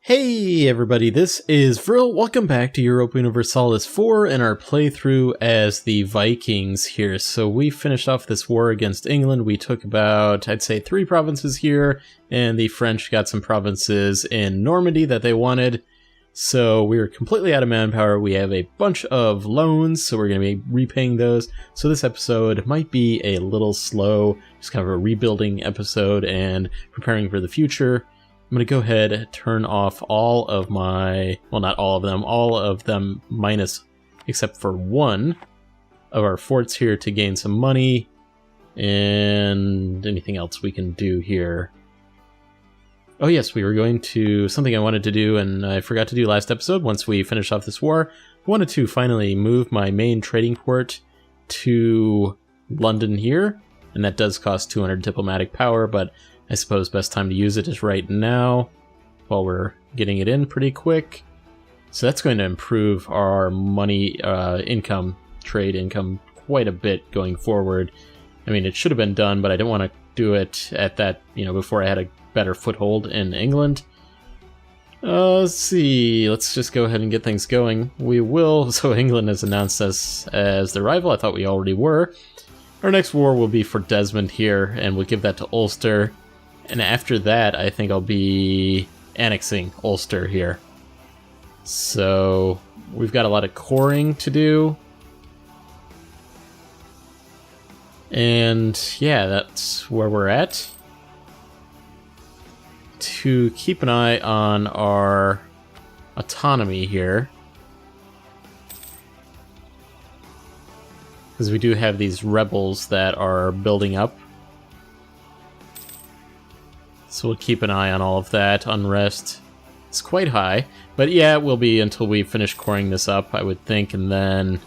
Hey everybody, this is Vril. Welcome back to Europa Universalis IV and our playthrough as the Vikings here. So we finished off this war against England. We took about, I'd say, 3 provinces here, and the French got some provinces in Normandy that they wanted. So we were completely out of manpower. We have a bunch of loans, so we're going to be repaying those. So this episode might be a little slow, just kind of a rebuilding episode and preparing for the future. I'm going to go ahead, turn off all of my, well, not all of them minus, except for one of our forts here to gain some money, and anything else we can do here. Oh yes, we were going to, something I wanted to do and I forgot to do last episode once we finished off this war. I wanted to finally move my main trading port to London here, and that does cost 200 diplomatic power, but I suppose best time to use it is right now, while we're getting it in pretty quick. So that's going to improve our money trade income quite a bit going forward. I mean, it should have been done, but I didn't want to do it at that, before I had a better foothold in England. Let's see, let's just go ahead and get things going. We will, so England has announced us as their rival. I thought we already were. Our next war will be for Desmond here, and we'll give that to Ulster. And after that, I think I'll be annexing Ulster here. So we've got a lot of coring to do. And yeah, that's where we're at. To keep an eye on our autonomy here, because we do have these rebels that are building up. So we'll keep an eye on all of that. Unrest is quite high, but yeah, it will be until we finish coring this up, I would think, and then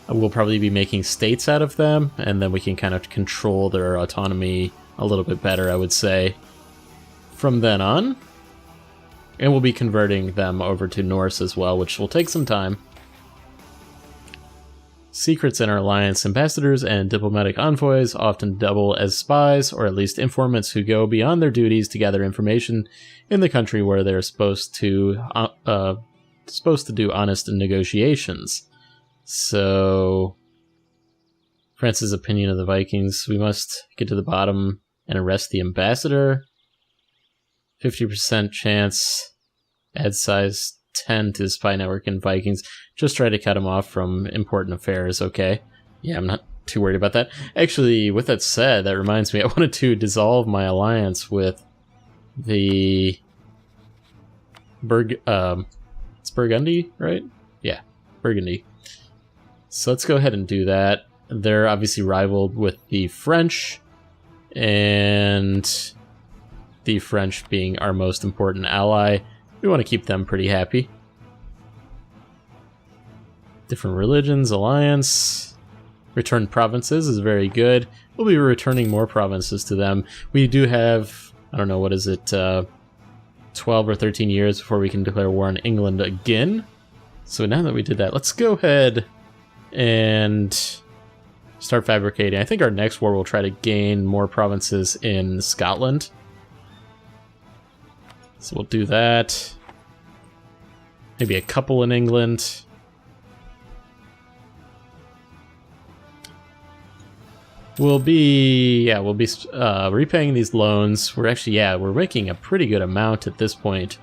we'll probably be making states out of them, and then we can kind of control their autonomy a little bit better, I would say, from then on. And we'll be converting them over to Norse as well, which will take some time. Secrets in our alliance: ambassadors and diplomatic envoys often double as spies, or at least informants who go beyond their duties to gather information in the country where they're supposed to do honest negotiations. So, France's opinion of the Vikings: we must get to the bottom and arrest the ambassador. 50% chance, add size 10 to the spy network in Vikings. Just try to cut him off from important affairs, okay? Yeah, I'm not too worried about that. Actually, with that said, that reminds me, I wanted to dissolve my alliance with the it's Burgundy, right? Yeah, Burgundy. So let's go ahead and do that. They're obviously rivaled with the French, and the French being our most important ally. We want to keep them pretty happy. Different religions, alliance. Return provinces is very good. We'll be returning more provinces to them. We do have, I don't know, what is it, 12 or 13 years before we can declare war on England again. So now that we did that, let's go ahead and start fabricating. I think our next war will try to gain more provinces in Scotland. So we'll do that. Maybe a couple in England. We'll be repaying these loans. We're actually, we're making a pretty good amount at this point.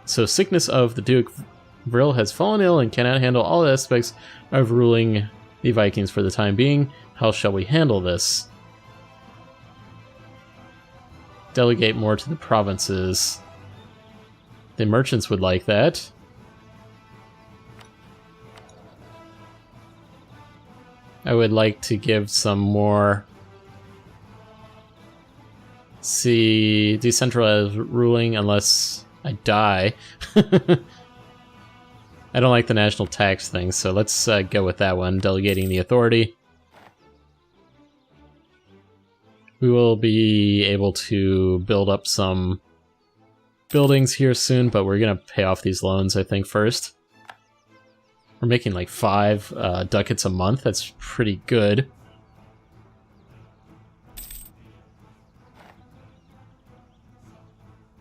So sickness of the Duke Vril has fallen ill and cannot handle all aspects of ruling the Vikings for the time being. How shall we handle this? Delegate more to the provinces. The merchants would like that. I would like to give some more, see, decentralized ruling unless I die. I don't like the national tax thing, so let's go with that one, delegating the authority. We will be able to build up some buildings here soon, but we're going to pay off these loans, I think, first. We're making like 5 ducats a month. That's pretty good.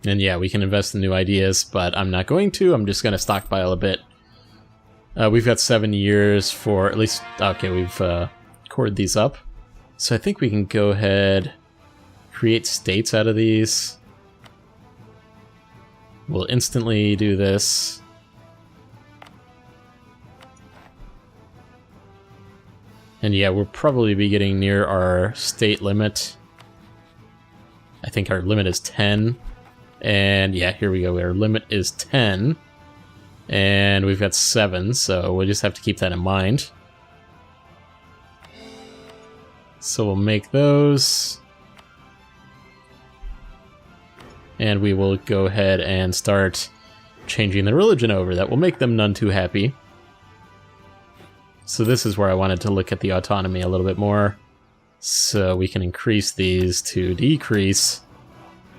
And yeah, we can invest in new ideas, but I'm not going to. I'm just going to stockpile a bit. We've got 7 years for at least... Okay, we've cored these up. So I think we can go ahead, create states out of these. We'll instantly do this. And yeah, we'll probably be getting near our state limit. I think our limit is 10. And yeah, here we go. Our limit is 10. And we've got 7, so we'll just have to keep that in mind. So we'll make those. And we will go ahead and start changing the religion over. That will make them none too happy. So this is where I wanted to look at the autonomy a little bit more. So we can increase these to decrease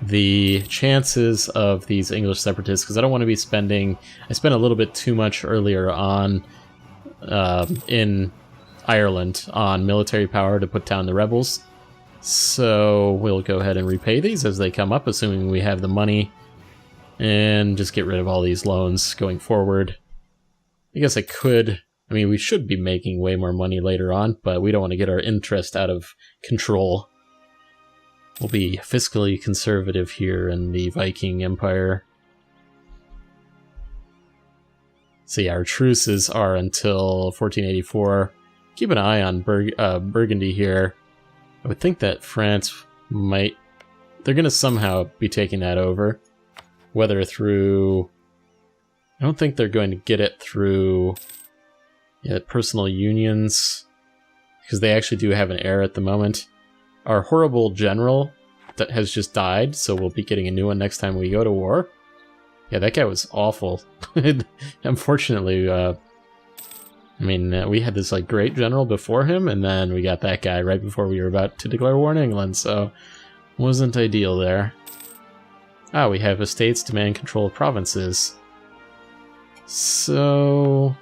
the chances of these English separatists, because I don't want to be spending... I spent a little bit too much earlier on in Ireland on military power to put down the rebels. So we'll go ahead and repay these as they come up, assuming we have the money, and just get rid of all these loans going forward. I guess I could... I mean, we should be making way more money later on, but we don't want to get our interest out of control. We'll be fiscally conservative here in the Viking Empire. So yeah, our truces are until 1484. Keep an eye on Burgundy here. I would think that France might... They're going to somehow be taking that over. Whether through... I don't think they're going to get it through... Yeah, personal unions, because they actually do have an heir at the moment. Our horrible general that has just died, so we'll be getting a new one next time we go to war. Yeah, that guy was awful. Unfortunately, I mean, we had this like great general before him, and then we got that guy right before we were about to declare war in England, so wasn't ideal there. Ah, we have estates demand control of provinces. So...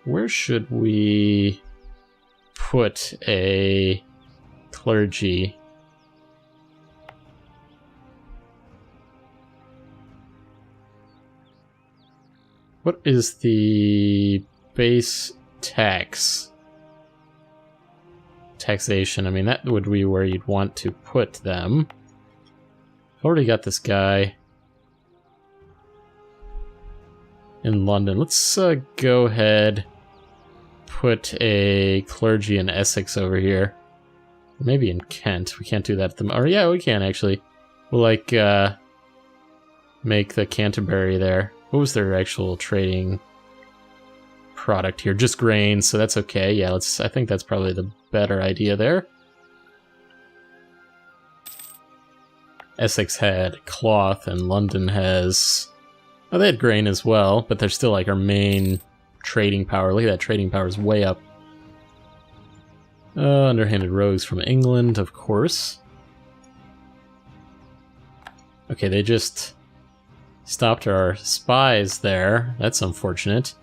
where should we put a clergy? What is the base taxation? I mean, that would be where you'd want to put them. I've already got this guy in London. Let's go ahead, put a clergy in Essex over here. Maybe in Kent. We can't do that at the moment. Or yeah, we can actually. We'll like make the Canterbury there. What was their actual trading product here? Just grain, so that's okay. Yeah, I think that's probably the better idea there. Essex had cloth and London has... Oh, they had grain as well, but they're still like our main trading power. Look at that, trading power is way up. Underhanded rogues from England, of course. Okay, they just stopped our spies there. That's unfortunate.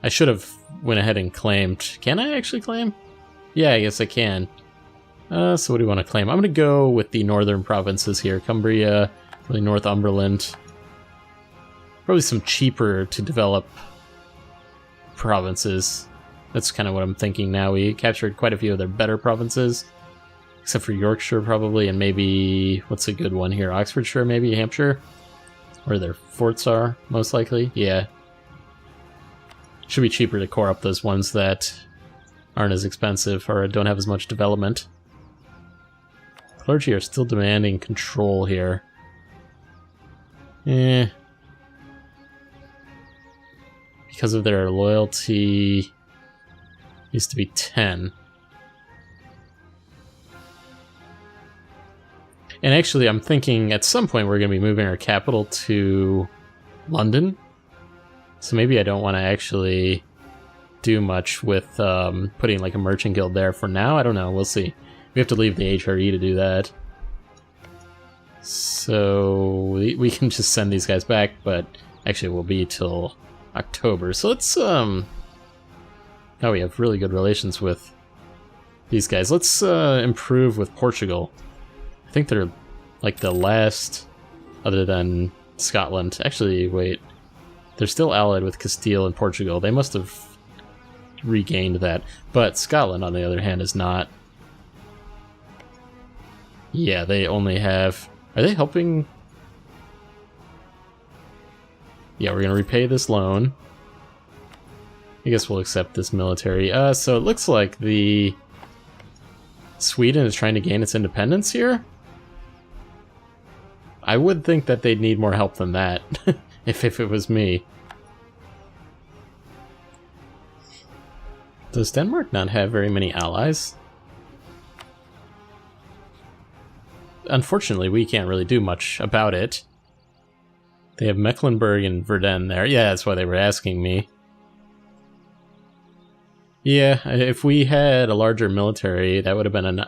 I should have went ahead and claimed. Can I actually claim? Yeah, I guess I can. So what do you want to claim? I'm going to go with the northern provinces here. Cumbria, really Northumberland. Probably some cheaper to develop provinces. That's kind of what I'm thinking now. We captured quite a few of their better provinces. Except for Yorkshire, probably, and maybe... what's a good one here? Oxfordshire, maybe? Hampshire? Where their forts are, most likely? Yeah. Should be cheaper to core up those ones that aren't as expensive or don't have as much development. Clergy are still demanding control here. Because of their loyalty... used to be 10. And actually, I'm thinking at some point we're going to be moving our capital to London. So maybe I don't want to actually do much with putting like a merchant guild there for now. I don't know. We'll see. We have to leave the HRE to do that. So we can just send these guys back, but actually it will be till October. So let's... oh, we have really good relations with these guys. Let's improve with Portugal. I think they're like the last, other than Scotland. Actually, wait. They're still allied with Castile and Portugal. They must have regained that. But Scotland, on the other hand, is not. Yeah, they only have... Are they helping? Yeah, we're going to repay this loan. I guess we'll accept this military. So it looks like the... Sweden is trying to gain its independence here? I would think that they'd need more help than that, if it was me. Does Denmark not have very many allies? Unfortunately, we can't really do much about it. They have Mecklenburg and Verdun there. Yeah, that's why they were asking me. Yeah, if we had a larger military, that would have been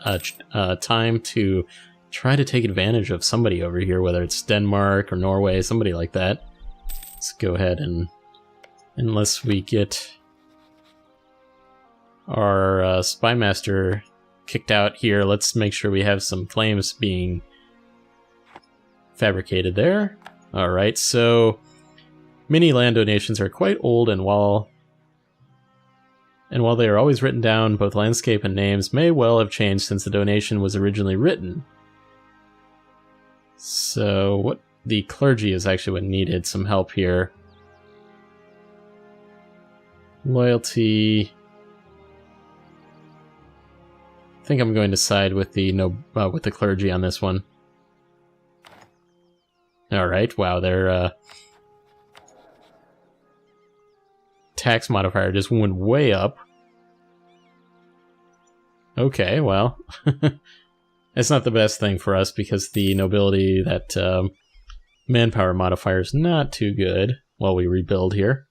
a time to try to take advantage of somebody over here, whether it's Denmark or Norway, somebody like that. Let's go ahead and, unless we get our spy master kicked out here, let's make sure we have some claims being fabricated there. Alright, so many land donations are quite old, and while they are always written down, both landscape and names may well have changed since the donation was originally written. So what the clergy is actually what needed some help here. Loyalty. I think I'm going to side with the clergy on this one. All right. Wow, their tax modifier just went way up. Okay, well, it's not the best thing for us because the nobility, that manpower modifier is not too good while we rebuild here.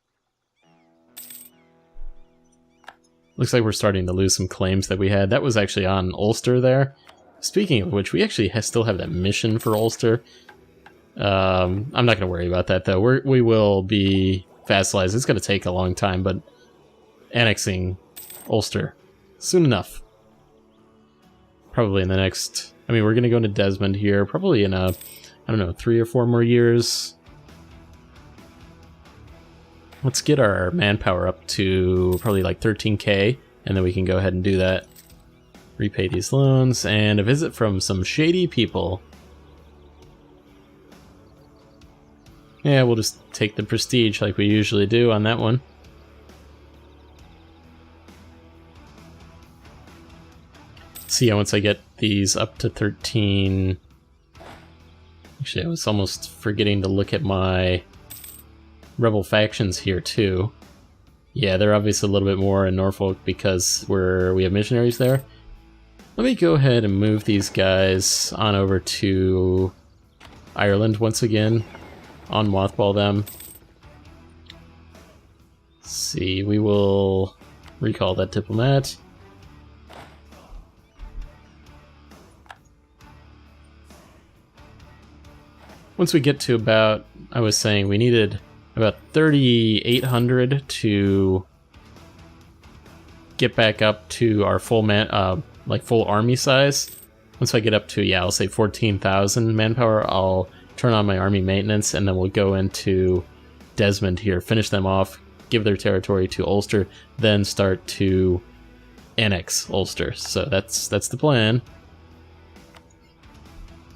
Looks like we're starting to lose some claims that we had. That was actually on Ulster there. Speaking of which, we actually still have that mission for Ulster. I'm not going to worry about that, though. We will be vassalized. It's going to take a long time, but annexing Ulster soon enough. Probably in the next... I mean, we're going to go into Desmond here, probably in I don't know, 3 or 4 more years. Let's get our manpower up to probably like 13k, and then we can go ahead and do that. Repay these loans, and a visit from some shady people. Yeah, we'll just take the prestige like we usually do on that one. See, once I get these up to 13... Actually, I was almost forgetting to look at my rebel factions here, too. Yeah, they're obviously a little bit more in Norfolk because we have missionaries there. Let me go ahead and move these guys on over to Ireland once again. On mothball them. Let's see, we will recall that diplomat. Once we get to about, I was saying we needed about 3,800 to get back up to our full full army size. Once I get up to, yeah, I'll say 14,000 manpower, I'll turn on my army maintenance, and then we'll go into Desmond here, finish them off, give their territory to Ulster, then start to annex Ulster. So that's the plan.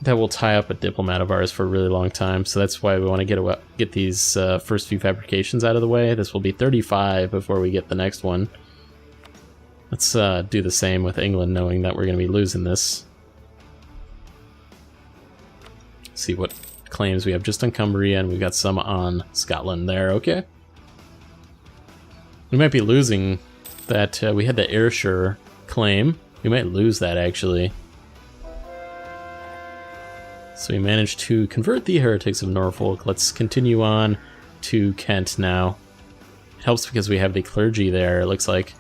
That will tie up a diplomat of ours for a really long time, so that's why we want to get these first few fabrications out of the way. This will be 35 before we get the next one. Let's do the same with England, knowing that we're going to be losing this. Let's see what claims we have just on Cumbria, and we've got some on Scotland there. Okay. We might be losing that. We had the Ayrshire claim. We might lose that, actually. So we managed to convert the heretics of Norfolk. Let's continue on to Kent now. It helps because we have the clergy there, it looks like.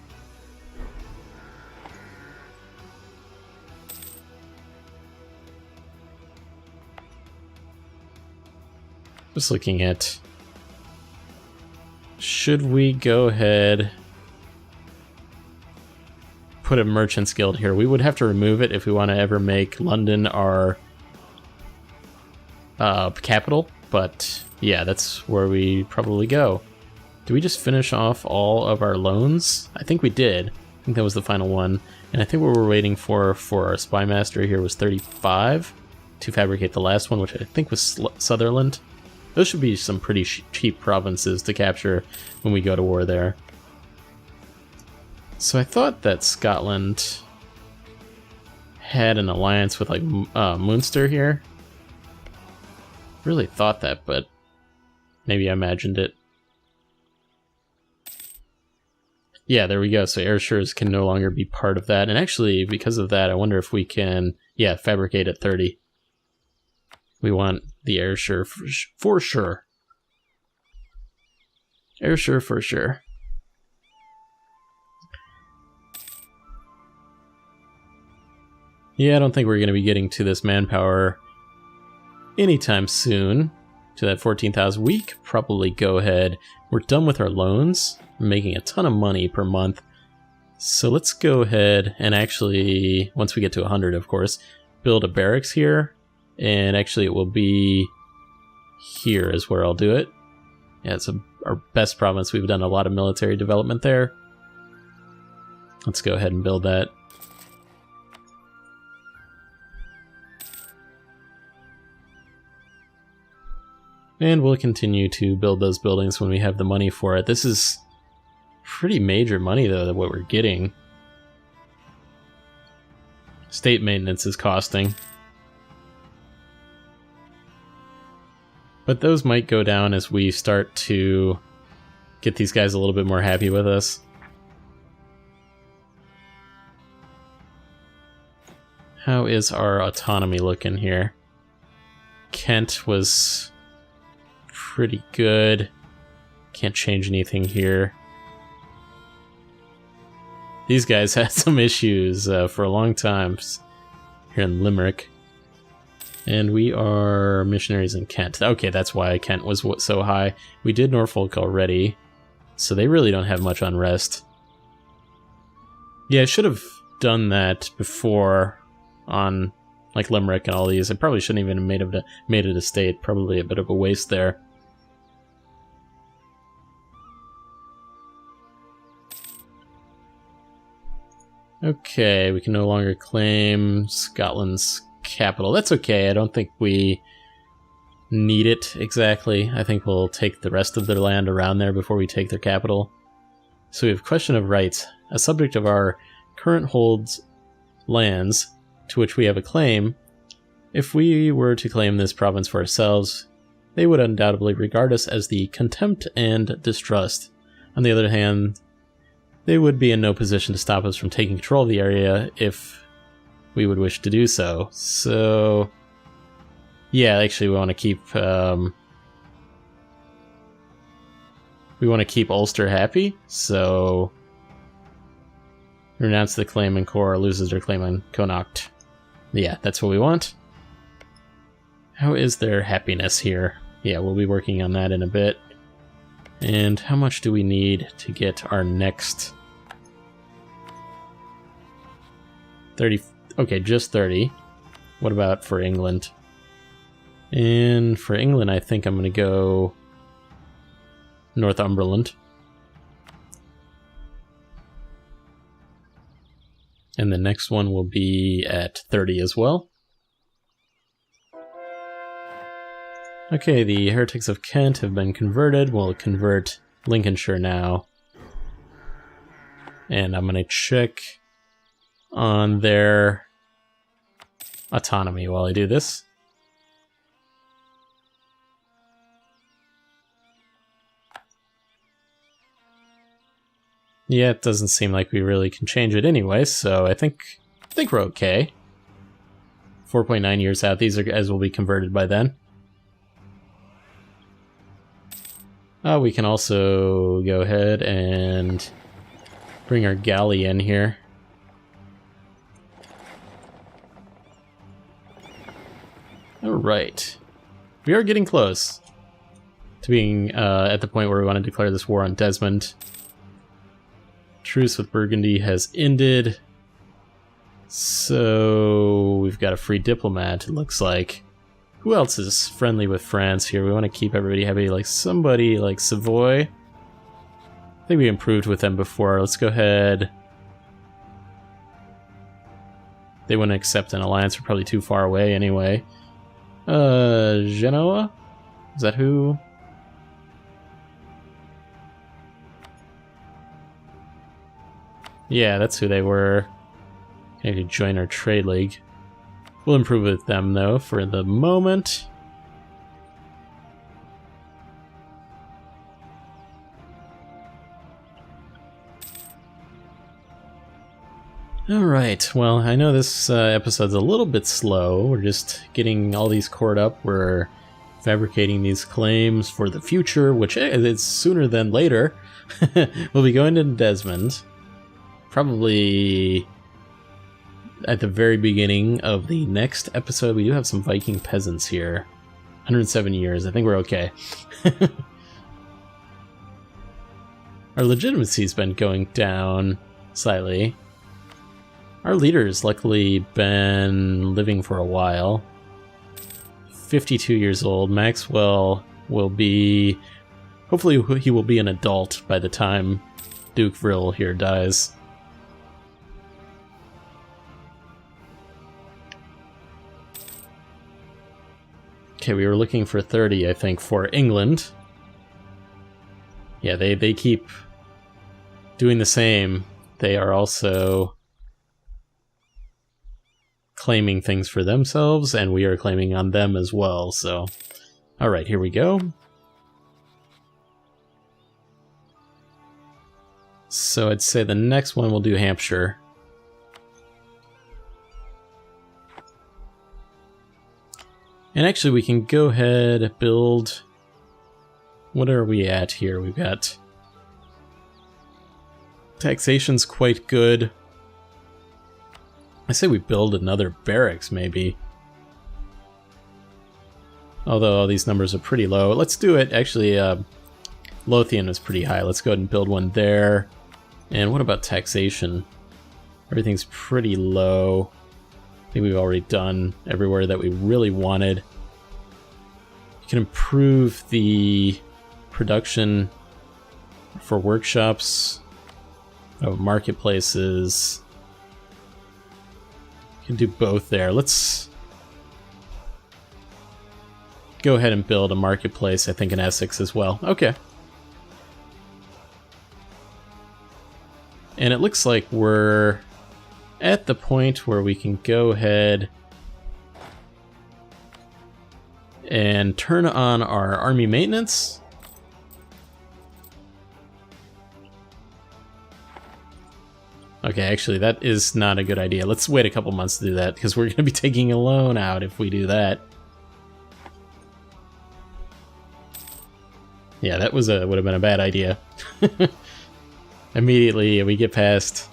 Just looking at... Should we go ahead... Put a merchant's guild here? We would have to remove it if we want to ever make London our capital, but yeah, that's where we probably go. Did we just finish off all of our loans? I think we did. I think that was the final one. And I think what we're waiting for our spy master here was 35 to fabricate the last one, which I think was Sutherland. Those should be some pretty cheap provinces to capture when we go to war there. So I thought that Scotland had an alliance with like Munster here. Really thought that, but maybe I imagined it. Yeah, there we go. So Ayrshires can no longer be part of that. And actually, because of that, I wonder if we can, yeah, fabricate at 30. We want the Ayrshire for sure. Ayrshire for sure. Yeah, I don't think we're going to be getting to this manpower anytime soon. To that 14,000. We could probably go ahead. We're done with our loans. We're making a ton of money per month. So let's go ahead and actually, once we get to 100, of course, build a barracks here. And actually it will be here is where I'll do it. Yeah, it's our best province. We've done a lot of military development there. Let's go ahead and build that. And we'll continue to build those buildings when we have the money for it. This is pretty major money, though, what we're getting. State maintenance is costing. But those might go down as we start to get these guys a little bit more happy with us. How is our autonomy looking here? Kent was pretty good. Can't change anything here. These guys had some issues for a long time here in Limerick. And we are missionaries in Kent. Okay, that's why Kent was so high. We did Norfolk already, so they really don't have much unrest. Yeah, I should have done that before on like Limerick and all these. I probably shouldn't even have made it a state. Probably a bit of a waste there. Okay, we can no longer claim Scotland's capital. That's okay, I don't think we need it exactly. I think we'll take the rest of their land around there before we take their capital. So we have question of rights. A subject of our current holds lands to which we have a claim. If we were to claim this province for ourselves, they would undoubtedly regard us as the contempt and distrust. On the other hand, they would be in no position to stop us from taking control of the area if we would wish to do so. So, yeah, actually, we want to keep Ulster happy. So, renounce the claim in Cor, loses their claim on Connacht. Yeah, that's what we want. How is their happiness here? Yeah, we'll be working on that in a bit. And how much do we need to get our next 30? Okay, just 30. What about for England? And for England, I think I'm going to go Northumberland. And the next one will be at 30 as well. Okay, the heretics of Kent have been converted. We'll convert Lincolnshire now. And I'm going to check on their autonomy while I do this. Yeah, it doesn't seem like we really can change it anyway, so I think we're okay. 4.9 years out, these guys will be converted by then. We can also go ahead and bring our galley in here. Alright. We are getting close to being at the point where we want to declare this war on Desmond. Truce with Burgundy has ended. So we've got a free diplomat, it looks like, Who else is friendly with France here? We want to keep everybody happy, like somebody like Savoy. I think we improved with them before. Let's go ahead. They wouldn't accept an alliance. We're probably too far away anyway. Genoa? Is that who? Yeah, that's who they were. They could join our trade league. We'll improve with them, though, for the moment. Alright, well, I know this episode's a little bit slow. We're just getting all these caught up. We're fabricating these claims for the future, which is sooner than later. We'll be going to Desmond. Probably at the very beginning of the next episode. We do have some Viking peasants here. 107 years. I think we're okay. Our legitimacy's been going down slightly. Our leader's luckily been living for a while. 52 years old. Maxwell will be... hopefully he will be an adult by the time Duke Vril here dies. Okay, we were looking for 30, I think, for England. Yeah, they keep doing the same. They are also claiming things for themselves, and we are claiming on them as well, so... Alright, here we go. So I'd say the next one we'll do Hampshire. And actually we can go ahead and build... What are we at here? We've got... Taxation's quite good. I say we build another barracks, maybe. Although all these numbers are pretty low. Let's do it. Actually, Lothian is pretty high. Let's go ahead and build one there. And what about taxation? Everything's pretty low. I think we've already done everywhere that we really wanted. You can improve the production for workshops, of marketplaces. You can do both there. Let's go ahead and build a marketplace, I think, in Essex as well. Okay. And it looks like we're at the point where we can go ahead and turn on our army maintenance. Okay, actually, that is not a good idea. Let's wait a couple months to do that, because we're going to be taking a loan out if we do that. Yeah, that was would have been a bad idea. Immediately, we get past...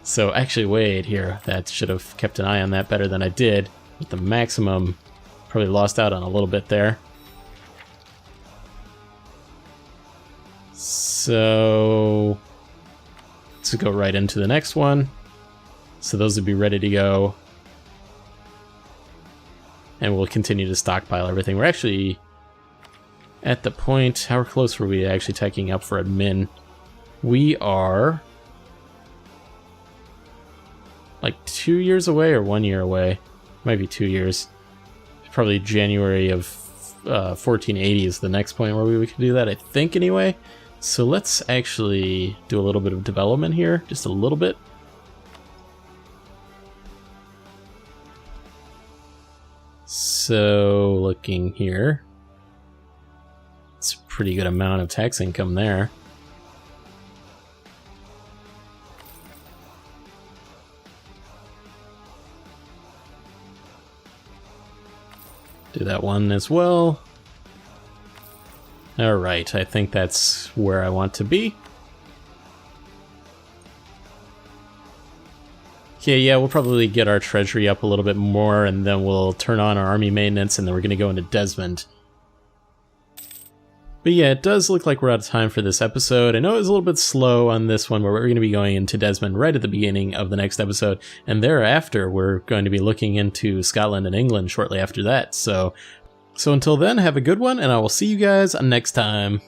So, actually, wait here. That should have kept an eye on that better than I did. With the maximum, probably lost out on a little bit there. So... let's go right into the next one. So those would be ready to go. And we'll continue to stockpile everything. We're actually at the point... how close were we actually taking up for admin? We are... like 2 years away or 1 year away. Might be 2 years. Probably January of 1480 is the next point where we could do that, I think, anyway. So let's actually do a little bit of development here, just a little bit. So, looking here, it's a pretty good amount of tax income there. Do that one as well. Alright, I think that's where I want to be. Okay, yeah, we'll probably get our treasury up a little bit more, and then we'll turn on our army maintenance, and then we're going to go into Desmond. But yeah, it does look like we're out of time for this episode. I know it was a little bit slow on this one, but we're going to be going into Desmond right at the beginning of the next episode, and thereafter we're going to be looking into Scotland and England shortly after that. So until then, have a good one, and I will see you guys next time.